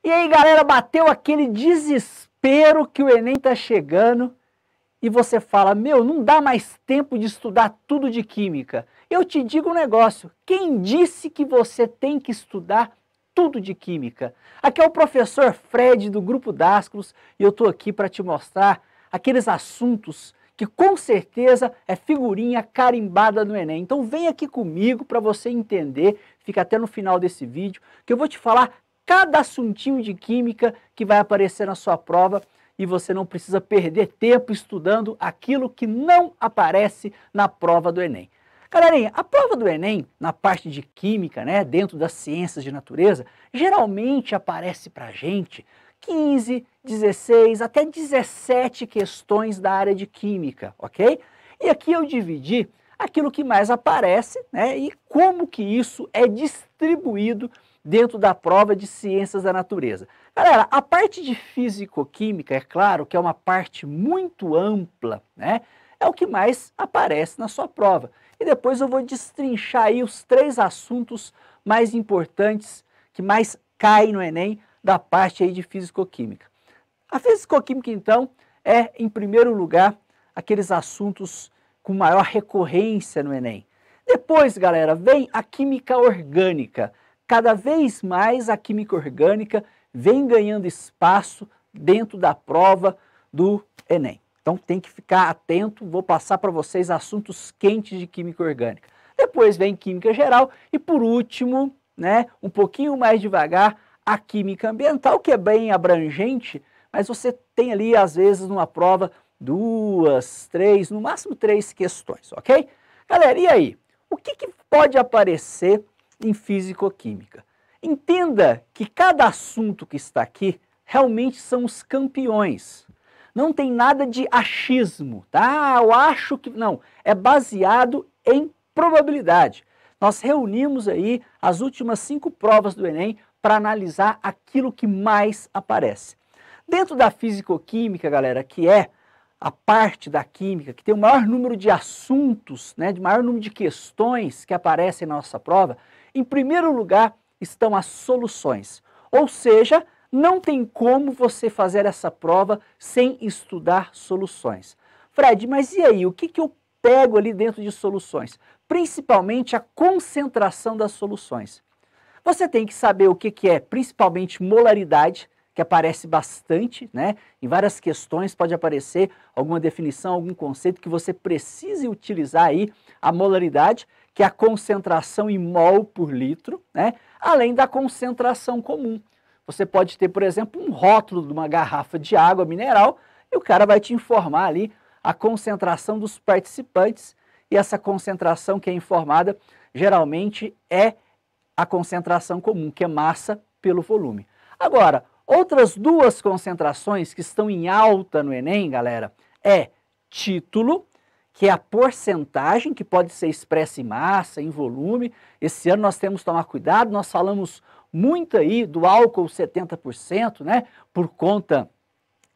E aí, galera, bateu aquele desespero que o Enem tá chegando e você fala, meu, não dá mais tempo de estudar tudo de química. Eu te digo um negócio, quem disse que você tem que estudar tudo de química? Aqui é o professor Fred do Grupo Dasclos e eu tô aqui para te mostrar aqueles assuntos que com certeza é figurinha carimbada no Enem. Então vem aqui comigo para você entender, fica até no final desse vídeo, que eu vou te falar cada assuntinho de química que vai aparecer na sua prova e você não precisa perder tempo estudando aquilo que não aparece na prova do Enem. Galerinha, a prova do Enem, na parte de química, né, dentro das ciências de natureza, geralmente aparece pra gente 15, 16, até 17 questões da área de química, ok? E aqui eu dividi aquilo que mais aparece, né, e como que isso é distribuído dentro da prova de ciências da natureza. Galera, a parte de físico-química, é claro que é uma parte muito ampla, né? É o que mais aparece na sua prova. E depois eu vou destrinchar aí os 3 assuntos mais importantes que mais caem no Enem da parte aí de físico-química. A físico-química, então, é, em primeiro lugar, aqueles assuntos com maior recorrência no Enem. Depois, galera, vem a química orgânica. Cada vez mais a química orgânica vem ganhando espaço dentro da prova do Enem. Então tem que ficar atento, vou passar para vocês assuntos quentes de química orgânica. Depois vem química geral e por último, né, um pouquinho mais devagar, a química ambiental, que é bem abrangente, mas você tem ali às vezes numa prova 2, 3, no máximo 3 questões, ok? Galera, e aí? O que pode aparecer em físico-química? Entenda que cada assunto que está aqui realmente são os campeões. Não tem nada de achismo, tá? Eu acho que... Não, é baseado em probabilidade. Nós reunimos aí as últimas 5 provas do Enem para analisar aquilo que mais aparece. Dentro da físico-química, galera, que é a parte da química que tem o maior número de assuntos, né, de maior número de questões que aparecem na nossa prova, em primeiro lugar estão as soluções. Ou seja, não tem como você fazer essa prova sem estudar soluções. Fred, mas e aí, o que eu pego ali dentro de soluções? Principalmente a concentração das soluções. Você tem que saber o que é principalmente molaridade, que aparece bastante, né? Em várias questões pode aparecer alguma definição, algum conceito que você precise utilizar aí a molaridade, que é a concentração em mol por litro, né? Além da concentração comum. Você pode ter, por exemplo, um rótulo de uma garrafa de água mineral e o cara vai te informar ali a concentração dos participantes e essa concentração que é informada geralmente é a concentração comum, que é massa pelo volume. Agora, outras 2 concentrações que estão em alta no Enem, galera, é título, que é a porcentagem que pode ser expressa em massa, em volume. Esse ano nós temos que tomar cuidado, nós falamos muito aí do álcool 70%, né, por conta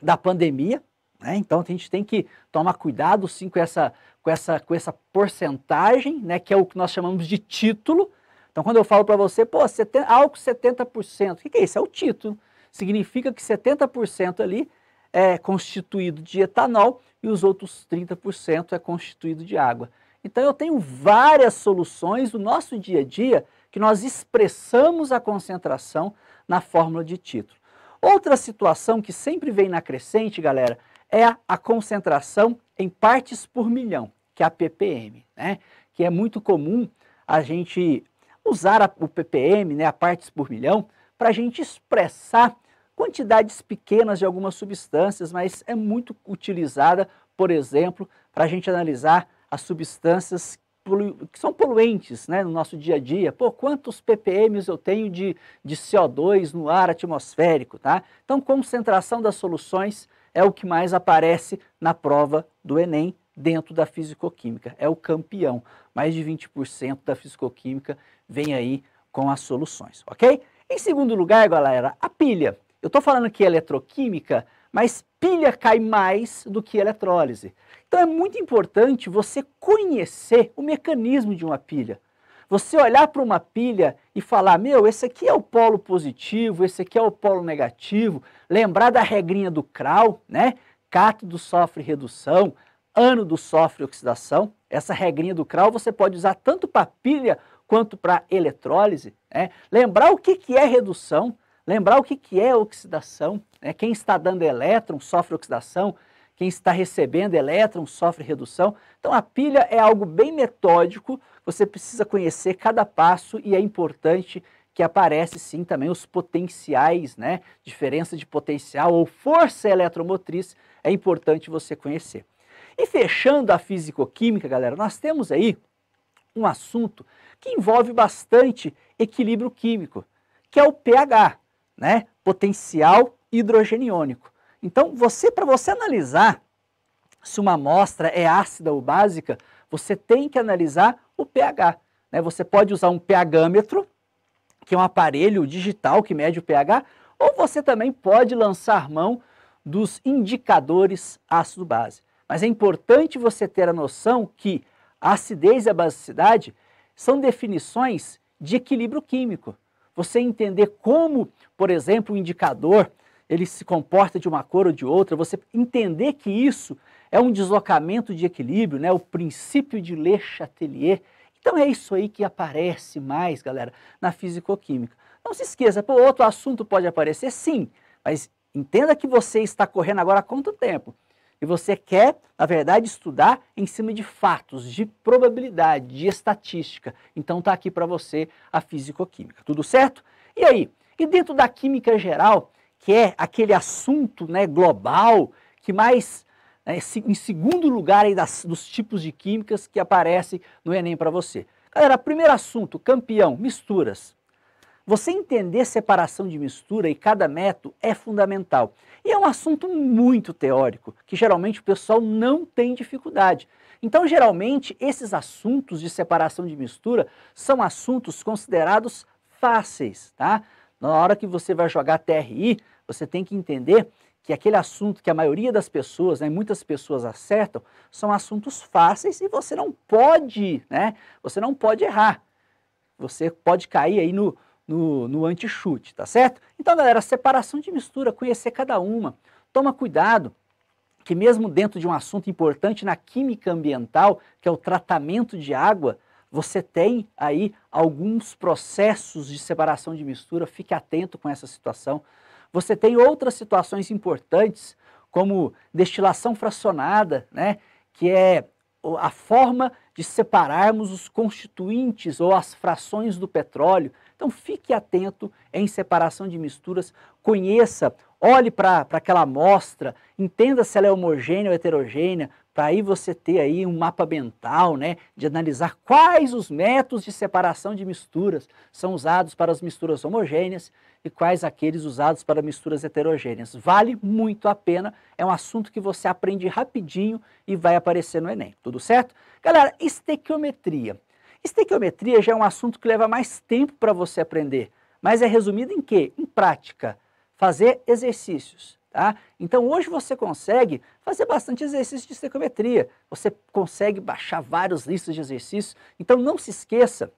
da pandemia, né, então a gente tem que tomar cuidado sim com essa porcentagem, né, que é o que nós chamamos de título. Então quando eu falo para você, pô, álcool 70%, o que é isso? É o título. Significa que 70% ali é constituído de etanol e os outros 30% é constituído de água. Então eu tenho várias soluções do nosso dia a dia que nós expressamos a concentração na fórmula de título. Outra situação que sempre vem na crescente, galera, é a concentração em partes por milhão, que é a ppm, né? Que é muito comum a gente usar o ppm, né, a partes por milhão, para a gente expressar quantidades pequenas de algumas substâncias, mas é muito utilizada, por exemplo, para a gente analisar as substâncias que são poluentes, né, no nosso dia a dia. Pô, quantos ppm eu tenho de CO2 no ar atmosférico, tá? Então, concentração das soluções é o que mais aparece na prova do Enem dentro da fisicoquímica. É o campeão. Mais de 20% da fisicoquímica vem aí com as soluções, ok? Em segundo lugar, galera, a pilha. Eu estou falando que é eletroquímica, mas pilha cai mais do que eletrólise. Então é muito importante você conhecer o mecanismo de uma pilha. Você olhar para uma pilha e falar, meu, esse aqui é o polo positivo, esse aqui é o polo negativo, lembrar da regrinha do Kral, né? Cátodo sofre redução, ânodo sofre oxidação. Essa regrinha do Kral você pode usar tanto para pilha quanto para eletrólise, né? Lembrar o que é redução, lembrar o que é oxidação, né? Quem está dando elétron sofre oxidação, quem está recebendo elétron sofre redução. Então a pilha é algo bem metódico, você precisa conhecer cada passo e é importante que aparece sim também os potenciais, né? Diferença de potencial ou força eletromotriz é importante você conhecer. E fechando a fisicoquímica, galera, nós temos aí um assunto que envolve bastante equilíbrio químico, que é o pH, né? Potencial hidrogeniônico. Então, para você analisar se uma amostra é ácida ou básica, você tem que analisar o pH, né? Você pode usar um pHmetro, que é um aparelho digital que mede o pH, ou você também pode lançar mão dos indicadores ácido-base. Mas é importante você ter a noção que a acidez e a basicidade são definições de equilíbrio químico. Você entender como, por exemplo, o indicador ele se comporta de uma cor ou de outra, você entender que isso é um deslocamento de equilíbrio, né? O princípio de Le Chatelier. Então é isso aí que aparece mais, galera, na fisicoquímica. Não se esqueça, pô, outro assunto pode aparecer, sim, mas entenda que você está correndo agora há quanto tempo? E você quer, na verdade, estudar em cima de fatos, de probabilidade, de estatística. Então está aqui para você a fisicoquímica, tudo certo? E aí? E dentro da química geral, que é aquele assunto, né, global, que mais, né, em segundo lugar aí dos tipos de químicas que aparecem no Enem para você. Galera, primeiro assunto, campeão, misturas. Você entender separação de mistura e cada método é fundamental. E é um assunto muito teórico, que geralmente o pessoal não tem dificuldade. Então, geralmente, esses assuntos de separação de mistura são assuntos considerados fáceis, tá? Na hora que você vai jogar TRI, você tem que entender que aquele assunto que a maioria das pessoas, né, muitas pessoas acertam, são assuntos fáceis e você não pode, né? Você não pode errar. Você pode cair aí no anti-chute, tá certo? Então, galera, separação de mistura, conhecer cada uma. Toma cuidado, que mesmo dentro de um assunto importante na química ambiental, que é o tratamento de água, você tem aí alguns processos de separação de mistura, fique atento com essa situação. Você tem outras situações importantes, como destilação fracionada, né, que é a forma de separarmos os constituintes ou as frações do petróleo. Então fique atento em separação de misturas, conheça, olhe para aquela amostra, entenda se ela é homogênea ou heterogênea, para aí você ter aí um mapa mental, né, de analisar quais os métodos de separação de misturas são usados para as misturas homogêneas e quais aqueles usados para misturas heterogêneas. Vale muito a pena, é um assunto que você aprende rapidinho e vai aparecer no Enem, tudo certo? Galera, estequiometria. Estequiometria já é um assunto que leva mais tempo para você aprender, mas é resumido em quê? Em prática, fazer exercícios. Tá? Então hoje você consegue fazer bastante exercício de estequiometria, você consegue baixar várias listas de exercícios, então não se esqueça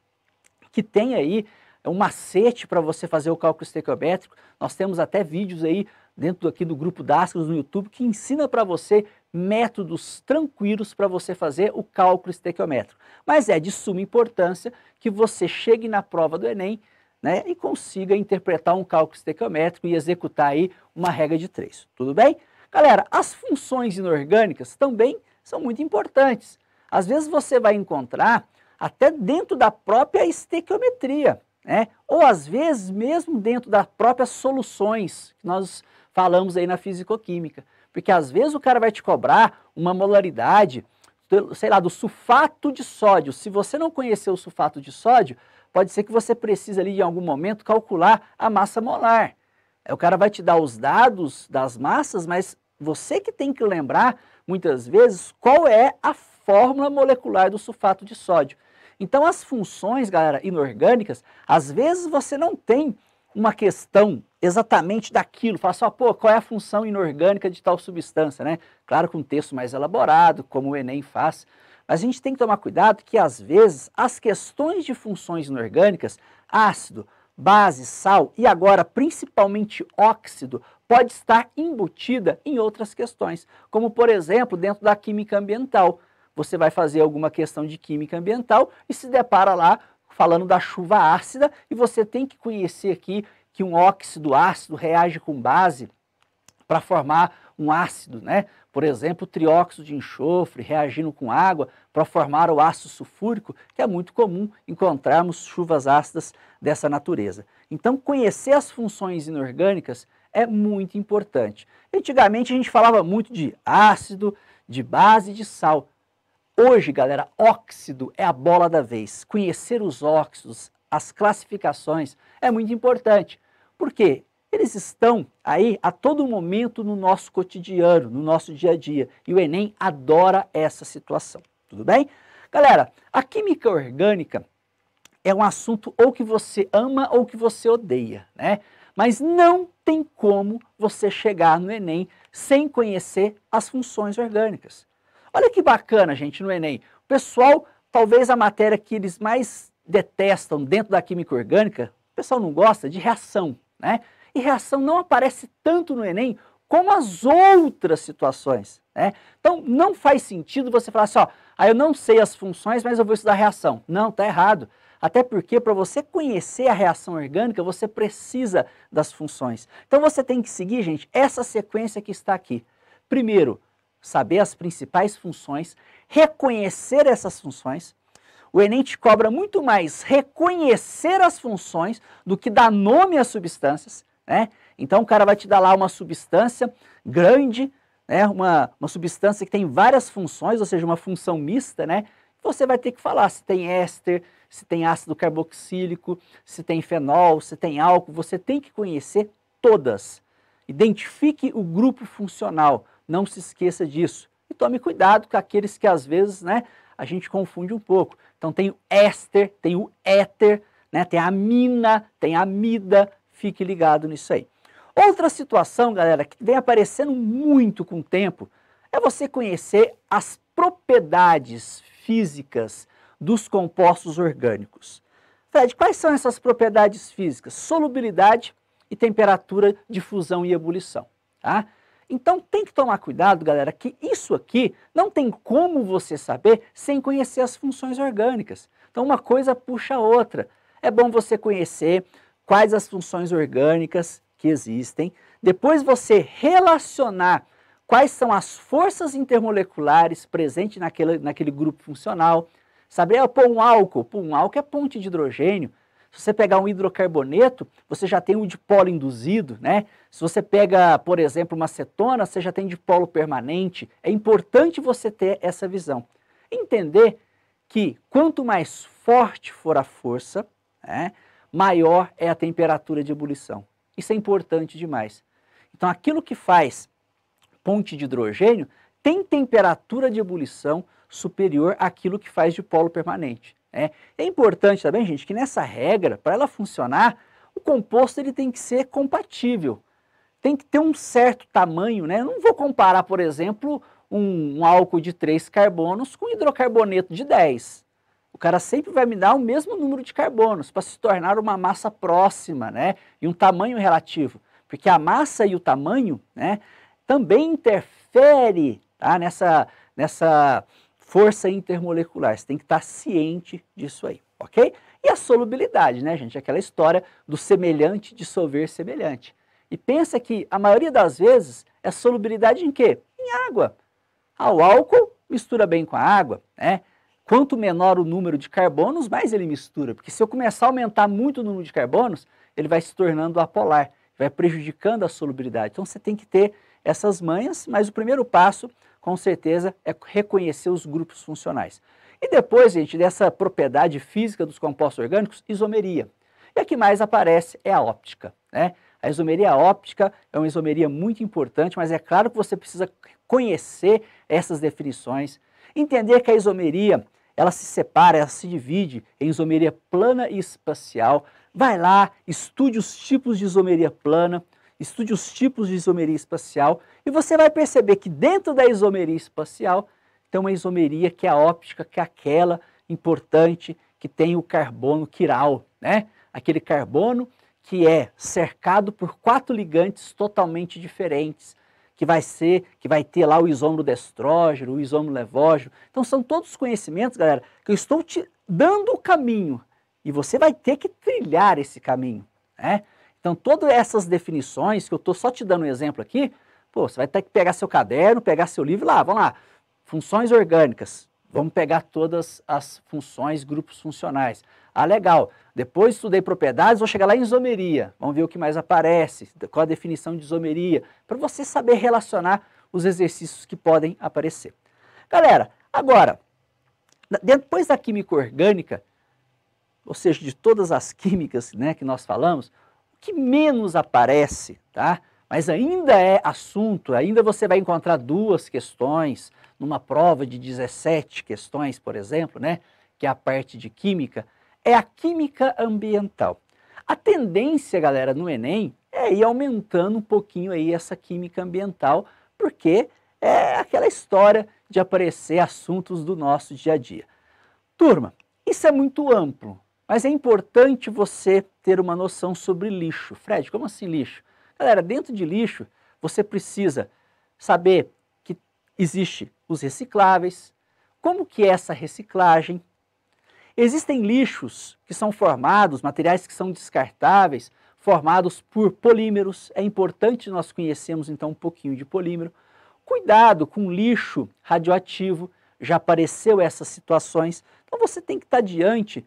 que tem aí um macete para você fazer o cálculo estequiométrico. Nós temos até vídeos aí dentro aqui do grupo Dascos no YouTube que ensina para você métodos tranquilos para você fazer o cálculo estequiométrico. Mas é de suma importância que você chegue na prova do Enem, né, e consiga interpretar um cálculo estequiométrico e executar aí uma regra de 3. Tudo bem? Galera, as funções inorgânicas também são muito importantes. Às vezes você vai encontrar até dentro da própria estequiometria, né? Ou às vezes mesmo dentro das próprias soluções que nós falamos aí na fisicoquímica. Porque às vezes o cara vai te cobrar uma molaridade, sei lá, do sulfato de sódio. Se você não conhecer o sulfato de sódio, pode ser que você precise ali em algum momento calcular a massa molar. Aí o cara vai te dar os dados das massas, mas você que tem que lembrar, muitas vezes, qual é a fórmula molecular do sulfato de sódio. Então as funções, galera, inorgânicas, às vezes você não tem uma questão exatamente daquilo, fala só, pô, qual é a função inorgânica de tal substância, né? Claro, com um texto mais elaborado, como o Enem faz, Mas a gente tem que tomar cuidado que, às vezes, as questões de funções inorgânicas, ácido, base, sal e agora principalmente óxido, pode estar embutida em outras questões, como por exemplo dentro da química ambiental. Você vai fazer alguma questão de química ambiental e se depara lá falando da chuva ácida e você tem que conhecer aqui que um óxido ácido reage com base para formar um ácido, né? Por exemplo, o trióxido de enxofre reagindo com água para formar o ácido sulfúrico, que é muito comum encontrarmos chuvas ácidas dessa natureza. Então, conhecer as funções inorgânicas é muito importante. Antigamente a gente falava muito de ácido, de base e de sal. Hoje, galera, óxido é a bola da vez. Conhecer os óxidos, as classificações é muito importante. Por quê? Eles estão aí a todo momento no nosso cotidiano, no nosso dia a dia. E o Enem adora essa situação. Tudo bem? Galera, a química orgânica é um assunto ou que você ama ou que você odeia, né? Mas não tem como você chegar no Enem sem conhecer as funções orgânicas. Olha que bacana, gente, no Enem. O pessoal, talvez a matéria que eles mais detestam dentro da química orgânica, o pessoal não gosta de reação, né? E reação não aparece tanto no Enem como as outras situações, né? Então, não faz sentido você falar assim, ó, eu não sei as funções, mas eu vou estudar reação. Não, tá errado. Até porque, para você conhecer a reação orgânica, você precisa das funções. Então, você tem que seguir, gente, essa sequência que está aqui. Primeiro, saber as principais funções, reconhecer essas funções. O Enem te cobra muito mais reconhecer as funções do que dar nome às substâncias, né? Então o cara vai te dar lá uma substância grande, né? Uma substância que tem várias funções, ou seja, uma função mista, né? Você vai ter que falar se tem éster, se tem ácido carboxílico, se tem fenol, se tem álcool, você tem que conhecer todas. Identifique o grupo funcional, não se esqueça disso. E tome cuidado com aqueles que às vezes, né, a gente confunde um pouco. Então tem o éster, tem o éter, né, tem a amina, tem a amida, fique ligado nisso aí. Outra situação, galera, que vem aparecendo muito com o tempo, é você conhecer as propriedades físicas dos compostos orgânicos. Fred, quais são essas propriedades físicas? Solubilidade e temperatura de fusão e ebulição, tá? Então tem que tomar cuidado, galera, que isso aqui não tem como você saber sem conhecer as funções orgânicas. Então uma coisa puxa a outra. É bom você conhecer quais as funções orgânicas que existem, depois você relacionar quais são as forças intermoleculares presentes naquele grupo funcional. Saber, pô, um álcool é ponte de hidrogênio. Se você pegar um hidrocarboneto, você já tem um dipolo induzido, né? Se você pega, por exemplo, uma cetona, você já tem dipolo permanente. É importante você ter essa visão. Entender que quanto mais forte for a força, né, maior é a temperatura de ebulição. Isso é importante demais. Então, aquilo que faz ponte de hidrogênio tem temperatura de ebulição superior àquilo que faz dipolo permanente. É importante também, gente, que nessa regra, para ela funcionar, o composto ele tem que ser compatível. Tem que ter um certo tamanho, né? Eu não vou comparar, por exemplo, um álcool de 3 carbonos com hidrocarboneto de 10. O cara sempre vai me dar o mesmo número de carbonos para se tornar uma massa próxima, né? E um tamanho relativo. Porque a massa e o tamanho, né, também interfere, tá, nessa força intermolecular. Você tem que estar ciente disso aí, ok? E a solubilidade, né, gente? Aquela história do semelhante dissolver semelhante. E pensa que a maioria das vezes é solubilidade em quê? Em água. O álcool mistura bem com a água, né? Quanto menor o número de carbonos, mais ele mistura. Porque se eu começar a aumentar muito o número de carbonos, ele vai se tornando apolar, vai prejudicando a solubilidade. Então você tem que ter essas manhas, mas o primeiro passo, com certeza, é reconhecer os grupos funcionais. E depois, gente, dessa propriedade física dos compostos orgânicos, isomeria. E a que mais aparece é a óptica, né? A isomeria óptica é uma isomeria muito importante, mas é claro que você precisa conhecer essas definições, entender que a isomeria, ela se separa, ela se divide em isomeria plana e espacial. Vai lá, estude os tipos de isomeria plana, estude os tipos de isomeria espacial e você vai perceber que dentro da isomeria espacial tem uma isomeria que é a óptica, que é aquela importante que tem o carbono quiral, né? Aquele carbono que é cercado por 4 ligantes totalmente diferentes, que vai ter lá o isômero destrógeno, o isômero levógeno. Então são todos conhecimentos, galera, que eu estou te dando o caminho e você vai ter que trilhar esse caminho, né? Então todas essas definições que eu estou só te dando um exemplo aqui, pô, você vai ter que pegar seu caderno, pegar seu livro lá, vamos lá, funções orgânicas, vamos pegar todas as funções, grupos funcionais. Ah, legal, depois estudei propriedades, vou chegar lá em isomeria, vamos ver o que mais aparece, qual a definição de isomeria, para você saber relacionar os exercícios que podem aparecer. Galera, agora, depois da química orgânica, ou seja, de todas as químicas, né, que nós falamos, o que menos aparece, tá? Mas ainda é assunto, ainda você vai encontrar 2 questões numa prova de 17 questões, por exemplo, né, que é a parte de química, é a química ambiental. A tendência, galera, no Enem é ir aumentando um pouquinho aí essa química ambiental, porque é aquela história de aparecer assuntos do nosso dia a dia. Turma, isso é muito amplo, mas é importante você ter uma noção sobre lixo. Fred, como assim lixo? Galera, dentro de lixo, você precisa saber que existe os recicláveis, como que é essa reciclagem. Existem lixos que são formados, materiais que são descartáveis, formados por polímeros. É importante nós conhecermos então um pouquinho de polímero. Cuidado com lixo radioativo, já apareceu essas situações. Então você tem que estar diante,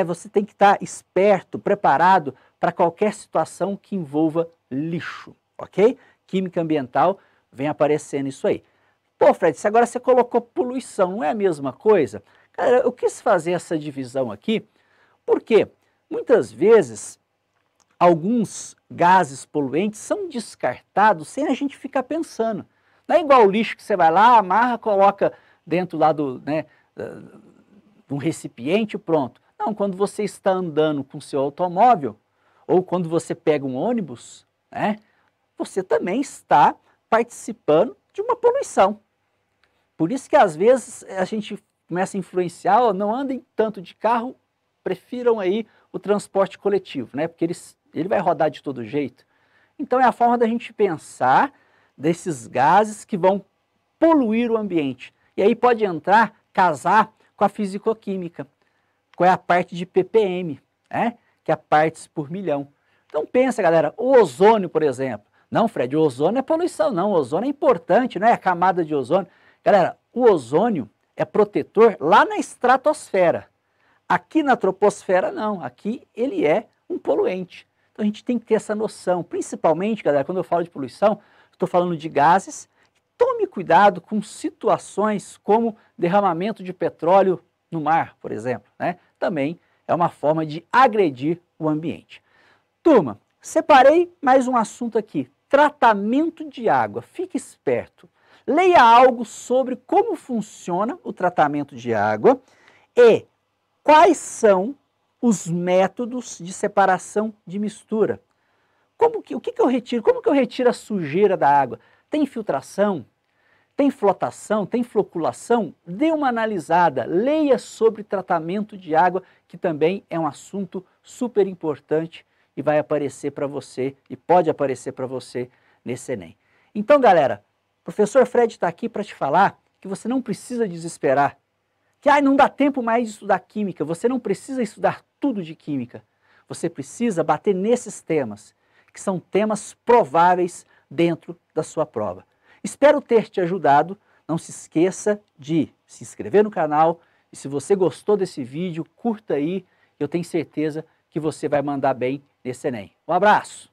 você tem que estar esperto, preparado para qualquer situação que envolva lixo, ok? Química ambiental vem aparecendo isso aí. Pô, Fred, se agora você colocou poluição, não é a mesma coisa? Cara, eu quis fazer essa divisão aqui porque muitas vezes alguns gases poluentes são descartados sem a gente ficar pensando. Não é igual o lixo que você vai lá, amarra, coloca dentro lá de um recipiente, pronto. Não, quando você está andando com seu automóvel, ou quando você pega um ônibus, né, você também está participando de uma poluição. Por isso que às vezes a gente começa a influenciar, ó, não andem tanto de carro, prefiram aí o transporte coletivo, né, porque ele vai rodar de todo jeito. Então é a forma da gente pensar desses gases que vão poluir o ambiente. E aí pode casar com a fisicoquímica, qual é a parte de ppm, né? Que é partes por milhão. Então pensa, galera, o ozônio, por exemplo. Não, Fred, o ozônio é poluição, não, o ozônio é importante, né? A camada de ozônio. Galera, o ozônio é protetor lá na estratosfera. Aqui na troposfera, não. Aqui ele é um poluente. Então a gente tem que ter essa noção. Principalmente, galera, quando eu falo de poluição, estou falando de gases. Tome cuidado com situações como derramamento de petróleo no mar, por exemplo, né? Também é uma forma de agredir o ambiente. Turma, separei mais um assunto aqui, tratamento de água. Fique esperto. Leia algo sobre como funciona o tratamento de água e quais são os métodos de separação de mistura. O que eu retiro? Como que eu retiro a sujeira da água? Tem infiltração? Tem flotação? Tem floculação? Dê uma analisada, leia sobre tratamento de água, que também é um assunto super importante e vai aparecer para você, e pode aparecer para você nesse Enem. Então, galera, o professor Fred está aqui para te falar que você não precisa desesperar, que não dá tempo mais de estudar química, você não precisa estudar tudo de química, você precisa bater nesses temas, que são temas prováveis dentro da sua prova. Espero ter te ajudado, não se esqueça de se inscrever no canal e se você gostou desse vídeo, curta aí, eu tenho certeza que você vai mandar bem nesse Enem. Um abraço!